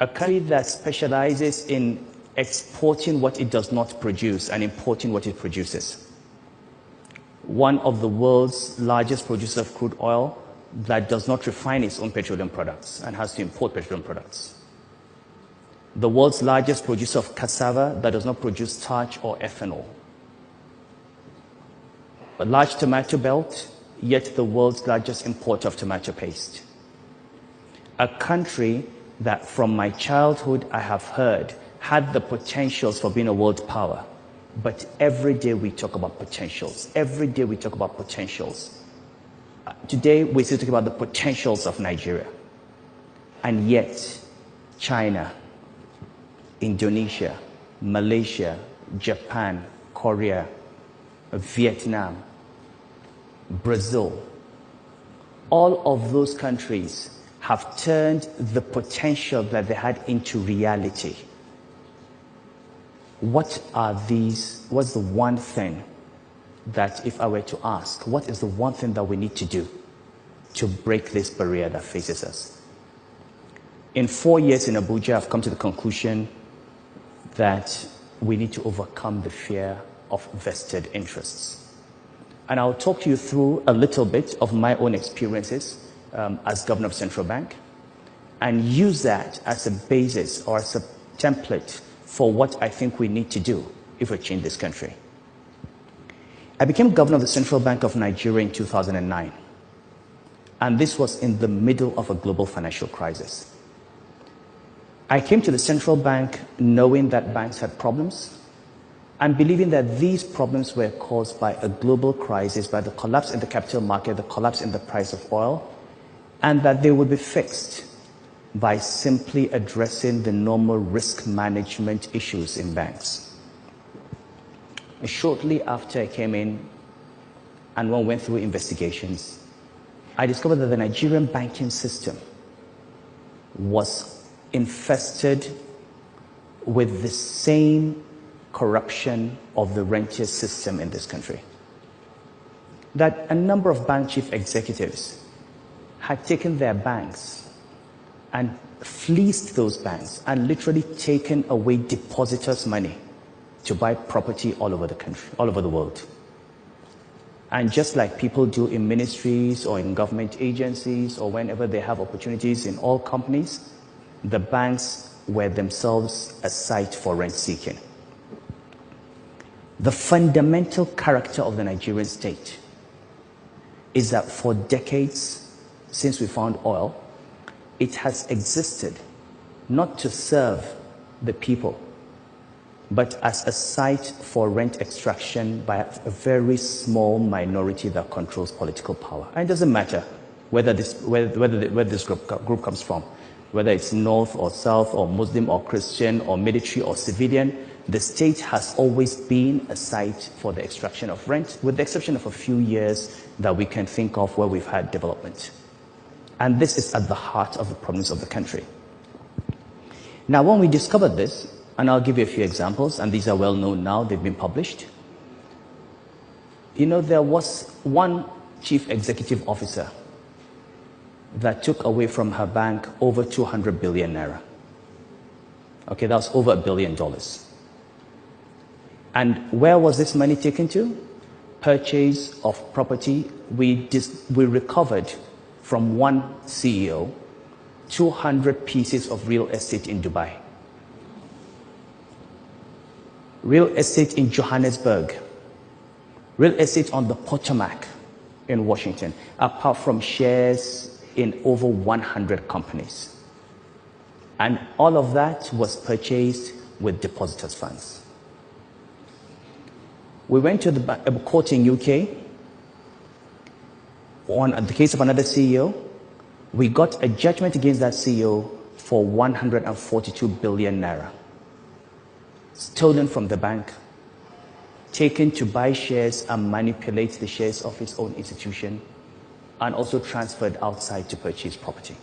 a country that specializes in exporting what it does not produce and importing what it produces. One of the world's largest producers of crude oil that does not refine its own petroleum products and has to import petroleum products. The world's largest producer of cassava that does not produce starch or ethanol. A large tomato belt, yet the world's largest importer of tomato paste. A country that from my childhood I have heard had the potentials for being a world power. But every day we talk about potentials. Every day we talk about potentials. Today we still talk about the potentials of Nigeria. And yet China, Indonesia, Malaysia, Japan, Korea, Vietnam, Brazil, all of those countries have turned the potential that they had into reality. What are these? What's the one thing that, if I were to ask, what is the one thing that we need to do to break this barrier that faces us? In 4 years in Abuja, I've come to the conclusion that we need to overcome the fear of vested interests. And I'll talk to you through a little bit of my own experiences as governor of Central Bank and use that as a basis or as a template for what I think we need to do if we change this country. I became governor of the Central Bank of Nigeria in 2009. And this was in the middle of a global financial crisis. I came to the central bank knowing that banks had problems and believing that these problems were caused by a global crisis, by the collapse in the capital market, the collapse in the price of oil, and that they would be fixed by simply addressing the normal risk management issues in banks. Shortly after I came in and one went through investigations, I discovered that the Nigerian banking system was infested with the same corruption of the rentier system in this country. That a number of bank chief executives had taken their banks and fleeced those banks and literally taken away depositors' money to buy property all over the country, all over the world. And just like people do in ministries or in government agencies or whenever they have opportunities in all companies, the banks were themselves a site for rent seeking. The fundamental character of the Nigerian state is that for decades, since we found oil, it has existed not to serve the people, but as a site for rent extraction by a very small minority that controls political power. And it doesn't matter where this group comes from, whether it's North or South or Muslim or Christian or military or civilian. The state has always been a site for the extraction of rent, with the exception of a few years that we can think of where we've had development. And this is at the heart of the problems of the country. Now, when we discovered this, and I'll give you a few examples, and these are well known now, they've been published. You know, there was one chief executive officer that took away from her bank over 200 billion naira. Okay, that was over $1 billion. And where was this money taken to? Purchase of property. We recovered from one CEO 200 pieces of real estate in Dubai, real estate in Johannesburg, real estate on the Potomac in Washington, apart from shares in over 100 companies. And all of that was purchased with depositors' funds. We went to the court in UK on the case of another CEO. We got a judgment against that CEO for 142 billion naira, stolen from the bank, taken to buy shares and manipulate the shares of his own institution, and also transferred outside to purchase property.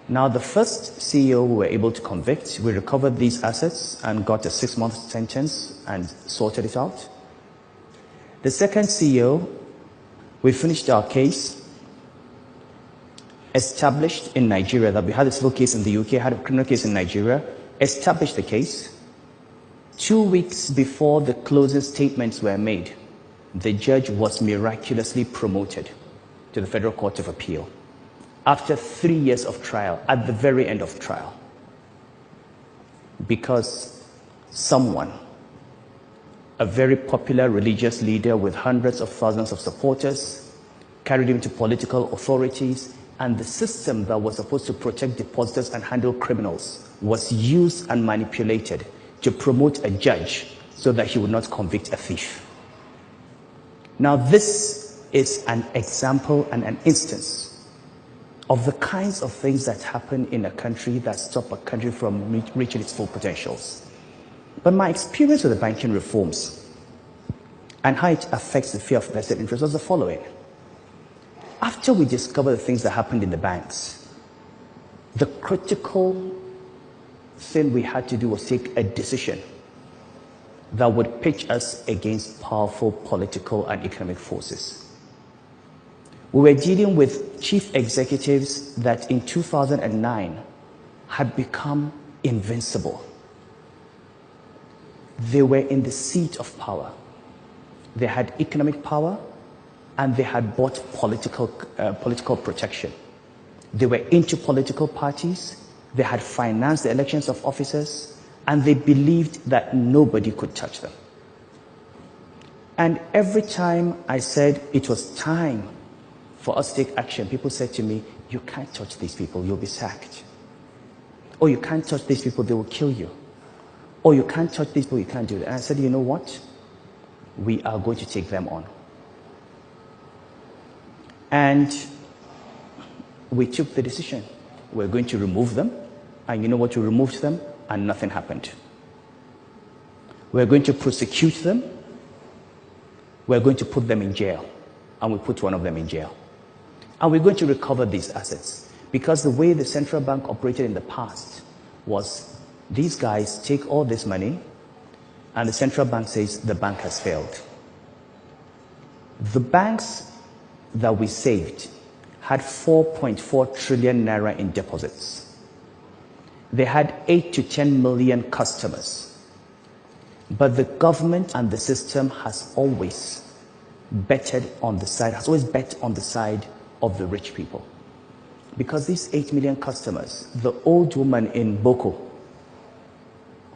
Now, the first CEO we were able to convict, we recovered these assets and got a 6-month sentence and sorted it out. The second CEO, we finished our case. established in Nigeria, that we had a civil case in the UK, had a criminal case in Nigeria, established the case. 2 weeks before the closing statements were made, the judge was miraculously promoted to the Federal Court of Appeal after 3 years of trial, at the very end of trial, because someone, a very popular religious leader with hundreds of thousands of supporters, carried him to political authorities, and the system that was supposed to protect depositors and handle criminals was used and manipulated to promote a judge so that he would not convict a thief. Now, this is an example and an instance of the kinds of things that happen in a country that stop a country from reaching its full potentials. But my experience with the banking reforms and how it affects the fear of vested interest was the following. After we discovered the things that happened in the banks, the critical thing we had to do was take a decision that would pitch us against powerful political and economic forces. We were dealing with chief executives that in 2009 had become invincible. They were in the seat of power. They had economic power, and they had bought political protection. They were into political parties. They had financed the elections of officers, and they believed that nobody could touch them. And every time I said it was time for us to take action, people said to me, "You can't touch these people, you'll be sacked." Or, "You can't touch these people, they will kill you." Or, "You can't touch these people, you can't do that." And I said, "You know what? We are going to take them on." And we took the decision. We're going to remove them. And you know what? We removed them and nothing happened. We're going to prosecute them. We're going to put them in jail. And we put one of them in jail. And we're going to recover these assets. Because the way the central bank operated in the past was these guys take all this money and the central bank says the bank has failed. The banks that we saved had 4.4 trillion naira in deposits. They had 8 to 10 million customers. But the government and the system has always bet on the side of the rich people. Because these 8 million customers, the old woman in Boko,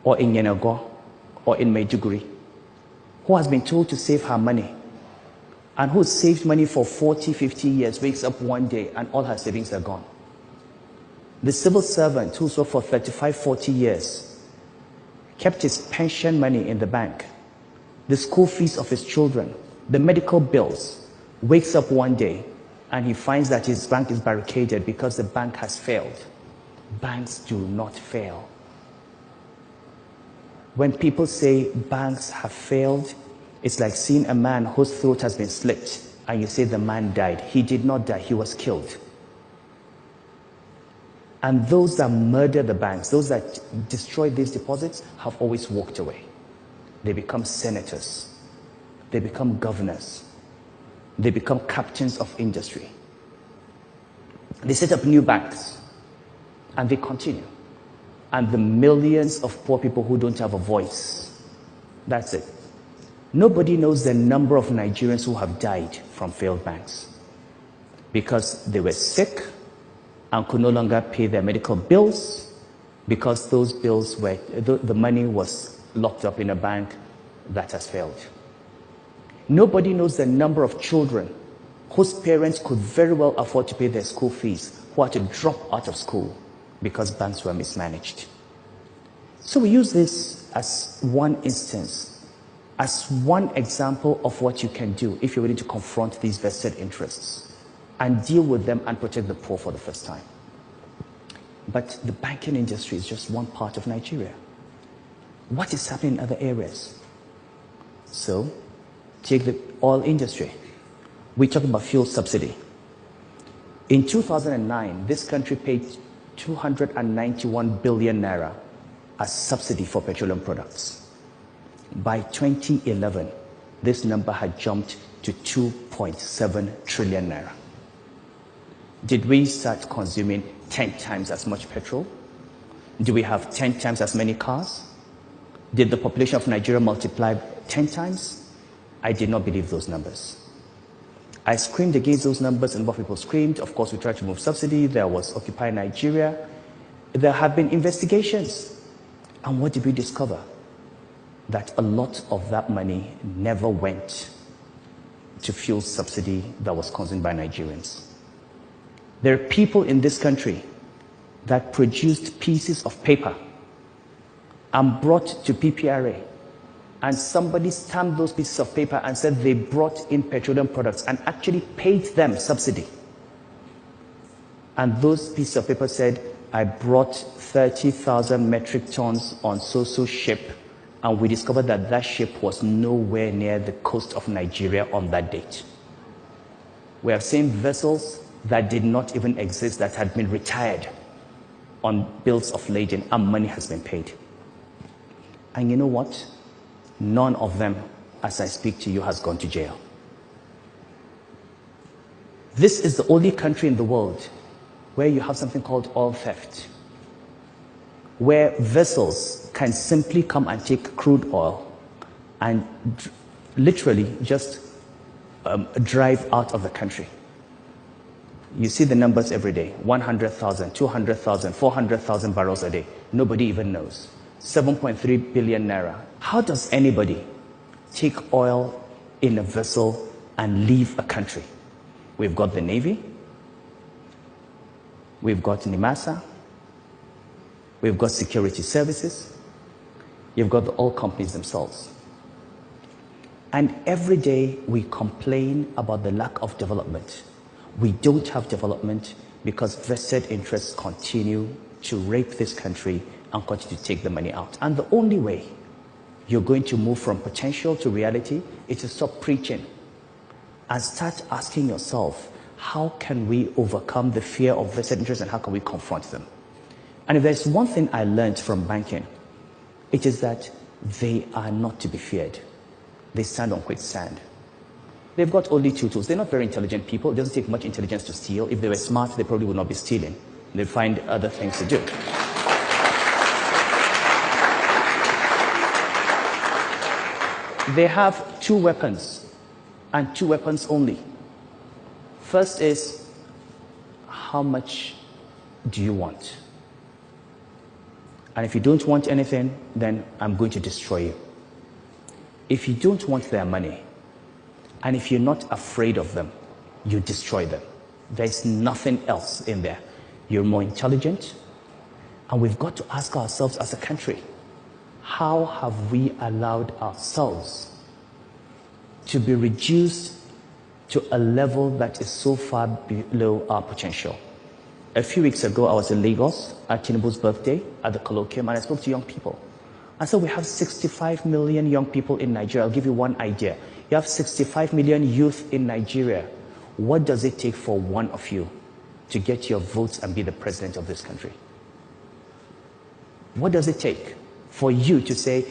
or in Yenagoa, or in Maiduguri, who has been told to save her money, and who saved money for 40, 50 years, wakes up one day and all her savings are gone. The civil servant who's worked for 35, 40 years, kept his pension money in the bank, the school fees of his children, the medical bills, wakes up one day and he finds that his bank is barricaded because the bank has failed. Banks do not fail. When people say banks have failed, it's like seeing a man whose throat has been slit and you say the man died. He did not die, he was killed. And those that murder the banks, those that destroy these deposits, have always walked away. They become senators. They become governors. They become captains of industry. They set up new banks. And they continue. And the millions of poor people who don't have a voice, that's it. Nobody knows the number of Nigerians who have died from failed banks because they were sick and could no longer pay their medical bills because those bills were, the money was locked up in a bank that has failed. Nobody knows the number of children whose parents could very well afford to pay their school fees who had to drop out of school because banks were mismanaged. So we use this as one instance, as one example of what you can do if you're willing to confront these vested interests and deal with them and protect the poor for the first time. But the banking industry is just one part of Nigeria. What is happening in other areas? So, take the oil industry. We talk about fuel subsidy. In 2009, this country paid 291 billion naira as subsidy for petroleum products. By 2011, this number had jumped to 2.7 trillion naira. Did we start consuming 10 times as much petrol? Do we have 10 times as many cars? Did the population of Nigeria multiply 10 times? I did not believe those numbers. I screamed against those numbers, and what people screamed. Of course, we tried to remove subsidy. There was Occupy Nigeria. There have been investigations. And what did we discover? That a lot of that money never went to fuel subsidy that was consumed by Nigerians. There are people in this country that produced pieces of paper and brought to PPRA, and somebody stamped those pieces of paper and said they brought in petroleum products and actually paid them subsidy. And those pieces of paper said, I brought 30,000 metric tons on so-so ship, and we discovered that that ship was nowhere near the coast of Nigeria on that date. We have seen vessels that did not even exist that had been retired on bills of lading, and money has been paid. And you know what? None of them, as I speak to you, has gone to jail. This is the only country in the world where you have something called oil theft, where vessels can simply come and take crude oil and literally just drive out of the country. You see the numbers every day: 100,000, 200,000, 400,000 barrels a day. Nobody even knows. 7.3 billion naira. How does anybody take oil in a vessel and leave a country? We've got the Navy, we've got NIMASA, we've got security services, you've got the oil companies themselves. And every day we complain about the lack of development. We don't have development because vested interests continue to rape this country and continue to take the money out. And the only way you're going to move from potential to reality is to stop preaching and start asking yourself, how can we overcome the fear of vested interests and how can we confront them? And if there's one thing I learned from banking, it is that they are not to be feared. They stand on quicksand. They've got only two tools. They're not very intelligent people. It doesn't take much intelligence to steal. If they were smart, they probably would not be stealing. They'd find other things to do. They have two weapons, and two weapons only. First is, how much do you want? And if you don't want anything, then I'm going to destroy you. If you don't want their money, and if you're not afraid of them, you destroy them. There's nothing else in there. You're more intelligent, and we've got to ask ourselves as a country, how have we allowed ourselves to be reduced to a level that is so far below our potential? A few weeks ago, I was in Lagos at Tinubu's birthday at the colloquium, and I spoke to young people. I said, we have 65 million young people in Nigeria. I'll give you one idea. You have 65 million youth in Nigeria. What does it take for one of you to get your votes and be the president of this country? What does it take for you to say,